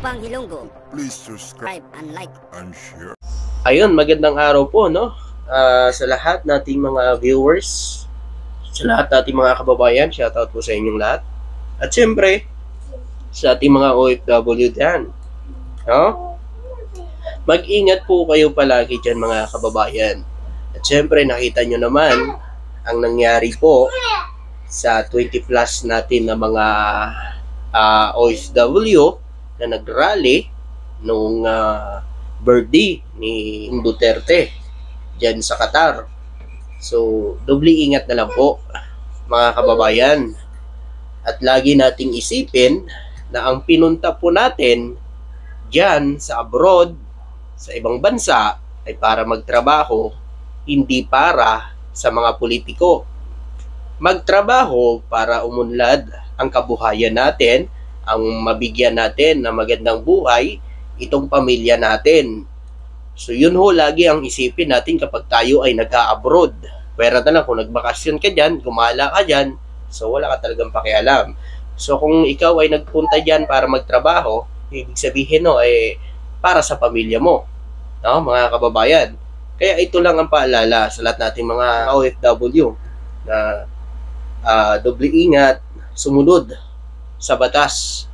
Bang Ilonggo. Please subscribe And like. and share. Ayun, magandang araw po, no? Sa lahat nating mga viewers, sa lahat nating mga kababayan, shoutout po sa inyong lahat. At syempre, sa ating mga OFW dyan, no? Mag-ingat po kayo palagi dyan, mga kababayan. At syempre, nakita nyo naman ang nangyari po sa 20 plus natin na mga OFW na nag-rally nung birthday ni Duterte dyan sa Qatar. So, doble ingat na lang po, mga kababayan. At lagi nating isipin na ang pinunta po natin dyan sa abroad, sa ibang bansa, ay para magtrabaho, hindi para sa mga politiko. Magtrabaho para umunlad ang kabuhayan natin, ang mabigyan natin ng magandang buhay, itong pamilya natin. So yun ho, lagi ang isipin natin kapag tayo ay nag-a-abroad. Pwera na lang kung nagbakasyon ka dyan, gumala ka dyan, so wala ka talagang pakialam. So kung ikaw ay nagpunta dyan para magtrabaho, ibig sabihin no, ay para sa pamilya mo, no, mga kababayan. Kaya ito lang ang paalala sa lahat nating mga OFW na doble ingat, sumunod sa batas,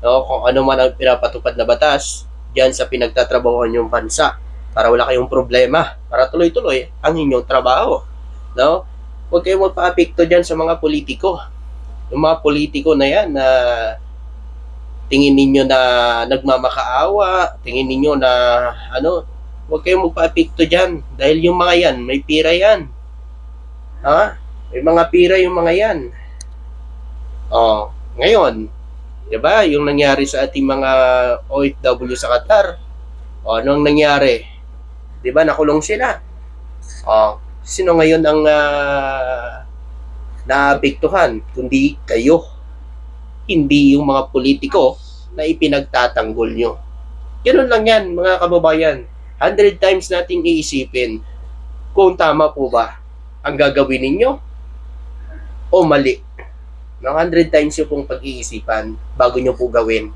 no, kung ano man ang pinapatupad na batas diyan sa pinagtatrabahuan yung bansa, para wala kayong problema, para tuloy-tuloy ang inyong trabaho, no? Huwag kayong magpa-apekto diyan sa mga politiko. Yung mga politiko na yan na tingin ninyo na nagmamakaawa, tingin ninyo na ano, huwag kayong magpa-apekto diyan dahil yung mga yan, may pira yan. Ha? May mga pira yung mga yan. Ngayon, 'di ba, yung nangyari sa ating mga OFW sa Qatar, anong nangyari? 'Di ba, nakulong sila? Sino ngayon ang naapektuhan? Kundi kayo. Hindi yung mga politiko na ipinagtatanggol nyo. Ganun lang yan, mga kababayan. 100 times nating iisipin kung tama po ba ang gagawin ninyo o mali. 100 times yung pong pag-iisipan bago nyo po gawin.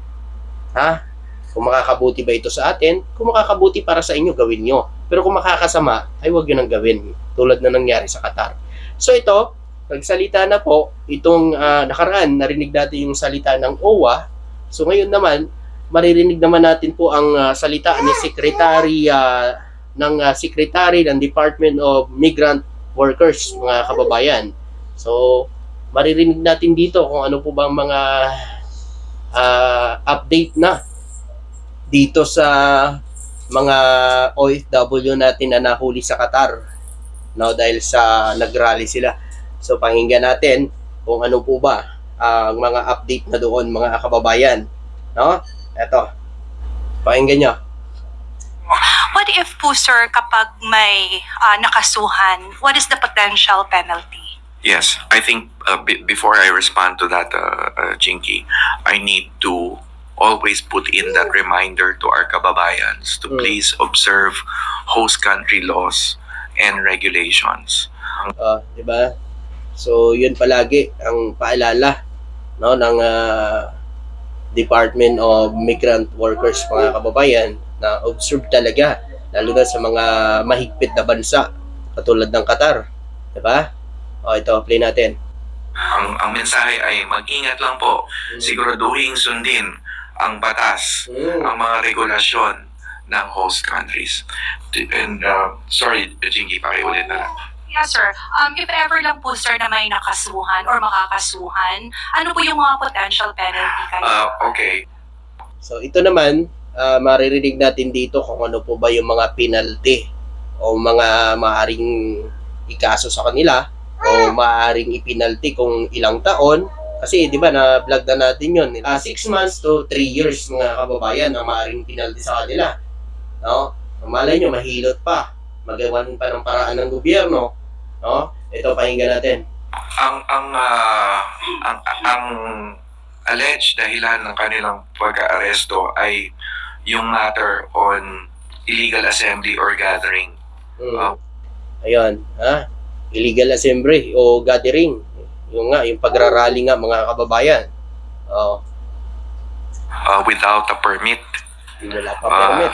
Ha? Kung makakabuti ba ito sa atin, kung makakabuti para sa inyo, gawin nyo. Pero kung makakasama, ay huwag nyo nang gawin. Tulad na nangyari sa Qatar. So ito, nagsalita na po, itong nakaraan, narinig natin yung salita ng OWA. So ngayon naman, maririnig naman natin po ang salita ni Secretary ng Department of Migrant Workers, mga kababayan. So, maririnig natin dito kung ano po bang mga update na dito sa mga OFW natin na nahuli sa Qatar, no, dahil sa nagrally sila. So pakinggan natin kung ano po ba ang mga update na doon, mga kababayan, no? Eto, pakinggan nyo. What if po, sir, kapag may nakasuhan, what is the potential penalty? Yes, I think before I respond to that, Jinky, I need to always put in that reminder to our kababayans to please observe host country laws and regulations. Diba? So, yun palagi ang paalala, no, ng Department of Migrant Workers, mga kababayan, na observe talaga, lalo na sa mga mahigpit na bansa katulad ng Qatar. Diba? Ito, play natin. Ang mensahe ay mag-ingat lang po. Siguraduhin sundin ang batas, ang mga regulasyon ng host countries. And sorry, Jinky, pakiulit na lang. Yes, sir. If ever lang po, sir, na may nakasuhan or makakasuhan, ano po yung mga potential penalty kayo? Okay. So, ito naman, maririnig natin dito kung ano po ba yung mga penalty o mga maaaring ikaso sa kanila o maaaring ipinalty kung ilang taon. Kasi, di ba, na-vlog na natin yun. 6 months to 3 years, mga kababayan, ang maaaring pinalty sa kanila. No? Malay nyo, mahilot pa. Magawan pa ng paraan ng gobyerno. No? Ito, pakinggan natin. Ang alleged dahilan ng kanilang pag-aaresto ay yung matter on illegal assembly or gathering. Ayun, ha? Illegal assembly o gathering. Yung pagrarally nga, mga kababayan. without a permit. Wala pa permit.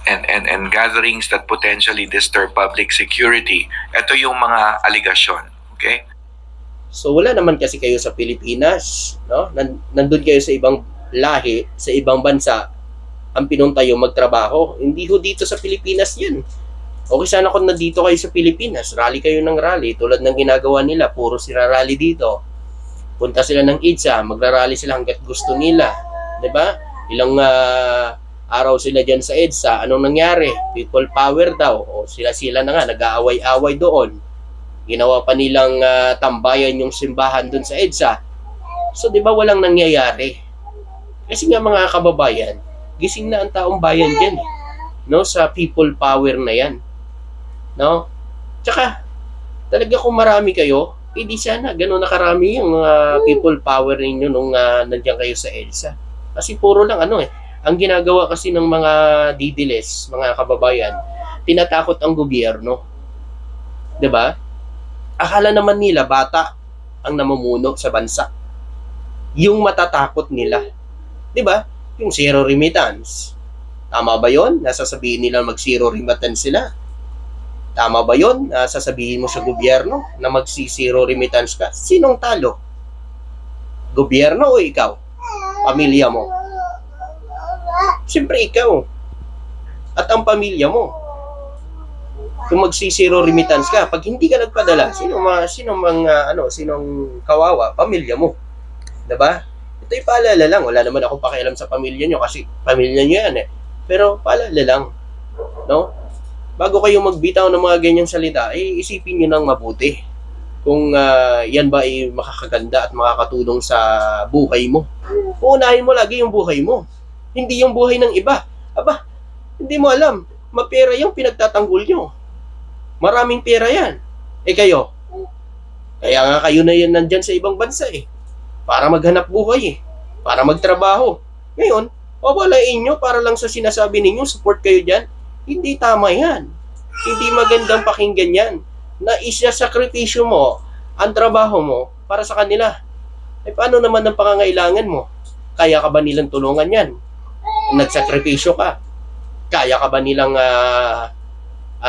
And gatherings that potentially disturb public security. Ito yung mga aligasyon. Okay? So wala naman kasi kayo sa Pilipinas, no? Nandun kayo sa ibang lahi, sa ibang bansa, ang pinunta yung magtrabaho. Hindi ho dito sa Pilipinas yan. Okay sana kung nandito kayo sa Pilipinas, rally kayo ng rally, tulad ng ginagawa nila, puro sila rally dito. Punta sila ng EDSA, magrarally sila hanggat gusto nila. 'Di ba? Ilang araw sila dyan sa EDSA, anong nangyari? People power daw. O sila na nga, nag-aaway-away doon. Ginawa pa nilang tambayan yung simbahan doon sa EDSA. So, di ba walang nangyayari? Kasi nga mga kababayan, gising na ang taong bayan dyan. No? Sa people power na yan. No? Tsaka, talaga kung marami kayo, di sana gano'n nakarami yung people power ninyo nung nandiyan kayo sa EDSA. Kasi puro lang ang ginagawa kasi ng mga didiles, mga kababayan, tinatakot ang gobyerno. 'Di ba? Akala naman nila bata ang namumuno sa bansa. Yung matatakot nila. 'Di ba? Yung zero remittance. Tama ba 'yon? Nasasabihin nila mag-zero remittance sila. Tama ba 'yon? Sasabihin mo sa gobyerno na mag-zero remittance ka. Sinong talo? Gobyerno o ikaw? Pamilya mo? Siyempre ikaw at ang pamilya mo. Kung magsi-zero remittance ka, pag hindi ka nagpadala, sinong kawawa? Pamilya mo. 'Di ba? Ito'y paalala lang. Wala naman ako pakialam sa pamilya nyo kasi pamilya nyo yan Pero paalala lang. No? Bago kayo magbitaw ng mga ganyang salita, isipin nyo nang mabuti. Kung yan ba ay makakaganda at makakatulong sa buhay mo. Uunahin mo lagi yung buhay mo. Hindi yung buhay ng iba. Aba, hindi mo alam. Mapera yung pinagtatanggol nyo. Maraming pera yan. Kayo. Kaya nga kayo na yan nandyan sa ibang bansa Para maghanap buhay Para magtrabaho. Ngayon, wawalain nyo para lang sa sinasabi ninyo, support kayo dyan. Hindi tama yan. Hindi magandang pakinggan yan. Na isasakripisyo mo ang trabaho mo para sa kanila. Paano naman ang pangangailangan mo? Kaya ka ba nilang tulungan yan? Nagsakripisyo ka. Kaya ka ba nilang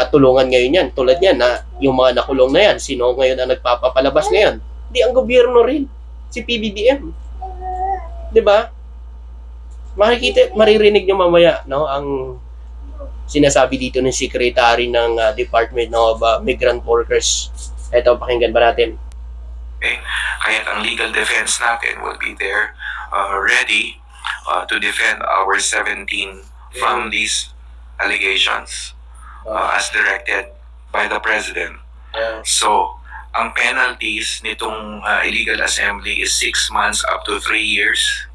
tulungan ngayon yan? Tulad yan na yung mga nakulong na yan, sino ngayon ang nagpapapalabas ngayon? Di ang gobyerno rin. Si PBBM. 'Di ba? Maririnig nyo mamaya ang sinasabi dito ng secretary ng Department of Migrant Workers. Ito, pakinggan ba natin? Okay? Kaya ang legal defense natin will be there ready to defend our 17 from these allegations as directed by the President. So, ang penalties nitong illegal assembly is 6 months up to 3 years.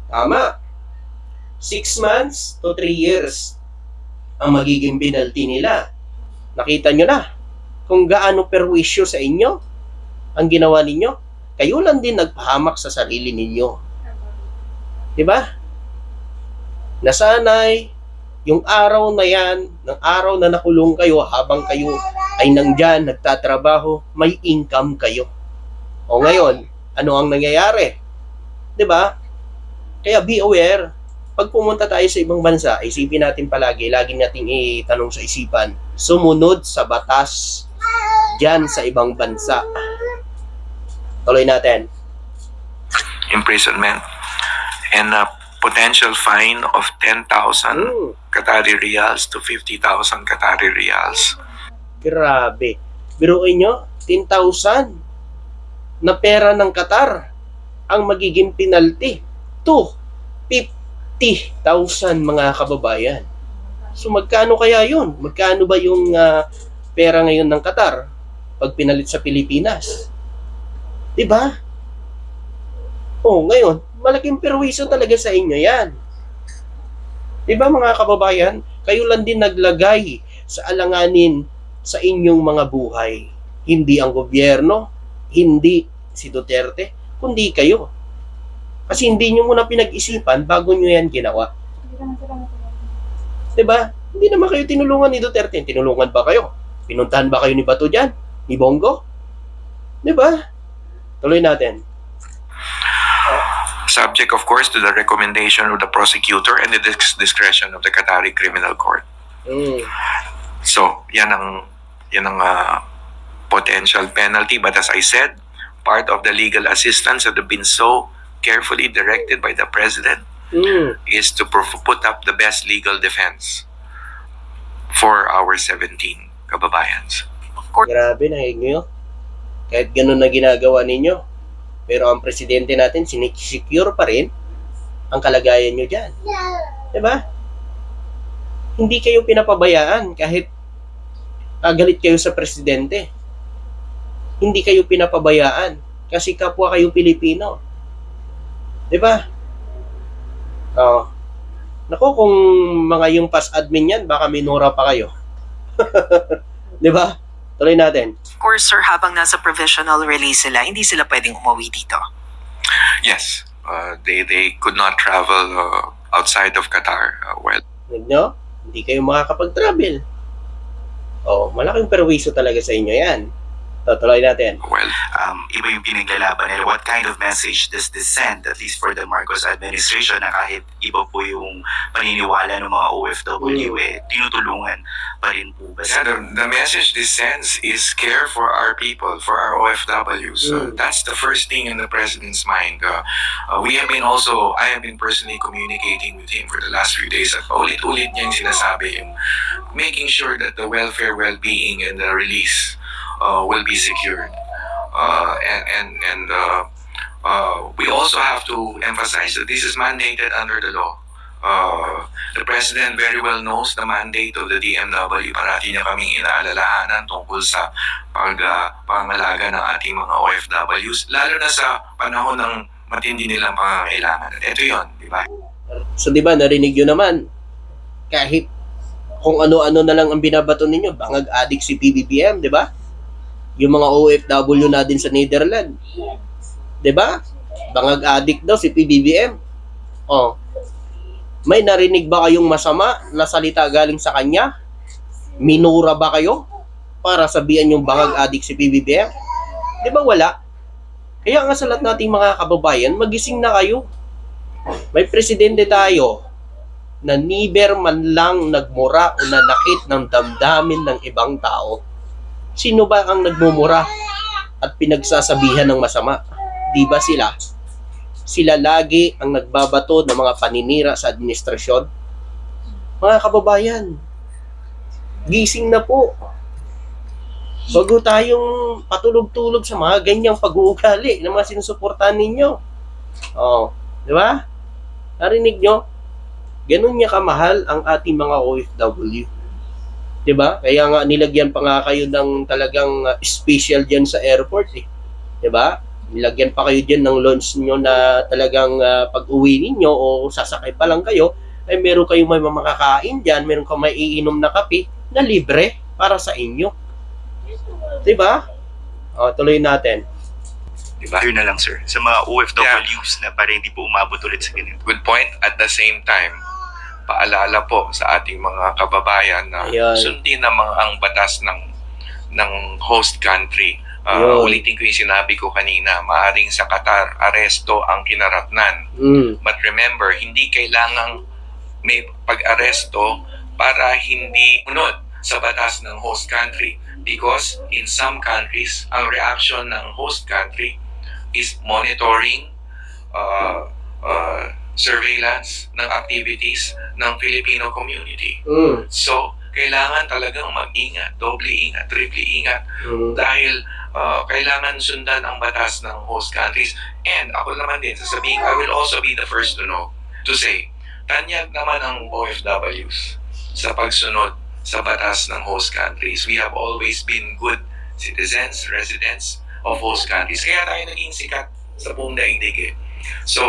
Tama. 6 months to 3 years ang magiging penalty nila. Nakita nyo na kung gaano perwisyo sa inyo ang ginawa ninyo. Kayo lang din nagpahamak sa sarili ninyo. 'Di ba? Nasanay yung araw na yan, ng araw na nakulong kayo habang kayo ay nandyan, nagtatrabaho, may income kayo. O ngayon, ano ang nangyayari? 'Di ba? Kaya be aware. Pag pumunta tayo sa ibang bansa, isipin natin palagi, lagi nating itanong sa isipan, sumunod sa batas dyan sa ibang bansa. Tuloy natin. Imprisonment and a potential fine of 10,000 Qatari Riyals to 50,000 Qatari Riyals. Grabe. Biruin nyo, 10,000 na pera ng Qatar ang magiging penalty to 50,000 mga kababayan. So magkano kaya yun? Magkano ba yung pera ngayon ng Qatar pag pinalit sa Pilipinas? Diba? Ngayon, malaking perwiso talaga sa inyo yan. Diba mga kababayan? Kayo lang din naglagay sa alanganin sa inyong mga buhay. Hindi ang gobyerno, hindi si Duterte, kundi kayo. Kasi hindi nyo muna pinag-isipan bago nyo yan ginawa. Diba? Hindi naman kayo tinulungan ni Duterte. Tinulungan ba kayo? Pinuntahan ba kayo ni Bato dyan? Ni Bongo? Diba? Tuloy natin. subject of course to the recommendation of the prosecutor and the discretion of the Qatari Criminal Court. So, yan ang potential penalty. But as I said, part of the legal assistance that have been so carefully directed by the President is to put up the best legal defense for our 17 kababayans. Grabe, nahig nyo. Kahit ganun na ginagawa ninyo. Pero ang presidente natin, sinisecure pa rin ang kalagayan nyo dyan. Diba? Hindi kayo pinapabayaan kahit galit kayo sa presidente. Hindi kayo pinapabayaan kasi kapwa kayo Pilipino. Diba? Naku, kung mga yung past admin yan, baka minura pa kayo. Diba? Tuloy natin. Of course, sir, habang nasa provisional release sila, hindi sila pwedeng umuwi dito. Yes, they could not travel outside of Qatar. No? Hindi kayo makakapag-travel. Malaking perwiso talaga sa inyo yan. Tuloy natin. Iba yung pinaglalaban nila. What kind of message does this send, at least for the Marcos administration, na kahit iba po yung paniniwala ng mga OFW, tinutulungan pa rin po ba? The message this sends is care for our people, for our OFWs. That's the first thing in the President's mind. I have been personally communicating with him for the last few days at ulit-ulit niya yung sinasabi, yung making sure that the welfare, well-being, and the release will be secured. We also have to emphasize that this is mandated under the law. The President very well knows the mandate of the DMW. Parati niya kaming inaalalahanan tungkol sa pangalaga ng ating mga OFWs, lalo na sa panahon ng matindi nilang pangangailangan. Ito yun, di ba? So, di ba, narinig nyo naman, kahit kung ano-ano na lang ang binabato ninyo, bangag adik si PBBM, di ba? Yung mga OFW na din sa Netherlands. 'Di ba? Bangag addict daw si PBBM. May narinig ba kayong masama na salita galing sa kanya? Minura ba kayo para sabihan yung bangag addict si PBBM? 'Di ba wala? Kaya nga sa lahat nating mga kababayan, magising na kayo. May presidente tayo na never man lang nagmura o nanakit ng damdamin ng ibang tao. Sino ba ang nagmumura at pinagsasabihan ng masama? Di ba sila? Sila lagi ang nagbabato ng mga paninira sa administrasyon. Mga kababayan, gising na po. Bago tayong patulog-tulog sa mga ganyang pag-uugali ng mga sinusuportahan ninyo. Di ba? Narinig nyo? Ganun niya kamahal ang ating mga OFW. Diba? Kaya nga nilagyan pa nga kayo ng talagang special dyan sa airport Diba? Nilagyan pa kayo dyan ng lounge nyo na talagang pag-uwi ninyo o sasakay pa lang kayo, ay meron kayong may makakain dyan, meron kayong may iinom na kape na libre para sa inyo. Diba? Tuloy natin. Diba? Yun na lang, sir. Sa mga OFWs na para hindi po umabot ulit sa ganito. Good point. At the same time, paalala po sa ating mga kababayan na sundin naman ang batas ng host country. Ulitin ko yung sinabi ko kanina, maaring sa Qatar, aresto ang kinaratnan. But remember, hindi kailangang may pag-aresto para hindi unod sa batas ng host country. Because in some countries, ang reaction ng host country is monitoring, surveillance ng activities ng Filipino community. So, kailangan talagang mag-ingat, doble ingat, triple ingat, dahil kailangan sundan ang batas ng host countries. And ako naman din, sasabihin, I will also be the first to say, tanyag naman ang OFWs sa pagsunod sa batas ng host countries. We have always been good citizens, residents of host countries. Kaya tayo naging sikat sa buong daigdig. So,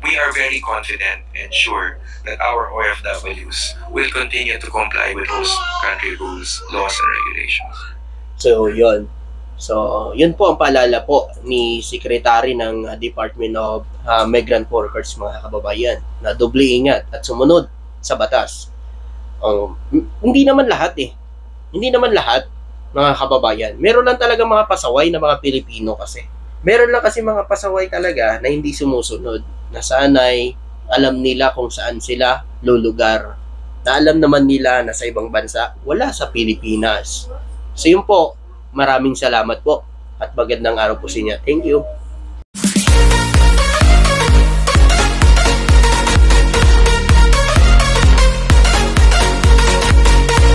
we are very confident and sure that our OFWs will continue to comply with host country rules, laws, and regulations. So, yun. So, yun po ang paalala po ni Secretary ng Department of Migrant Workers, mga kababayan, na doble ingat at sumunod sa batas. Hindi naman lahat Hindi naman lahat, mga kababayan. Meron lang talaga mga pasaway na mga Pilipino kasi. Meron lang kasi mga pasaway talaga na hindi sumusunod. nasanay, alam nila kung saan sila lulugar. Na alam naman nila na sa ibang bansa, wala sa Pilipinas. So yun po, maraming salamat po at magandang araw po sa inyo. Thank you.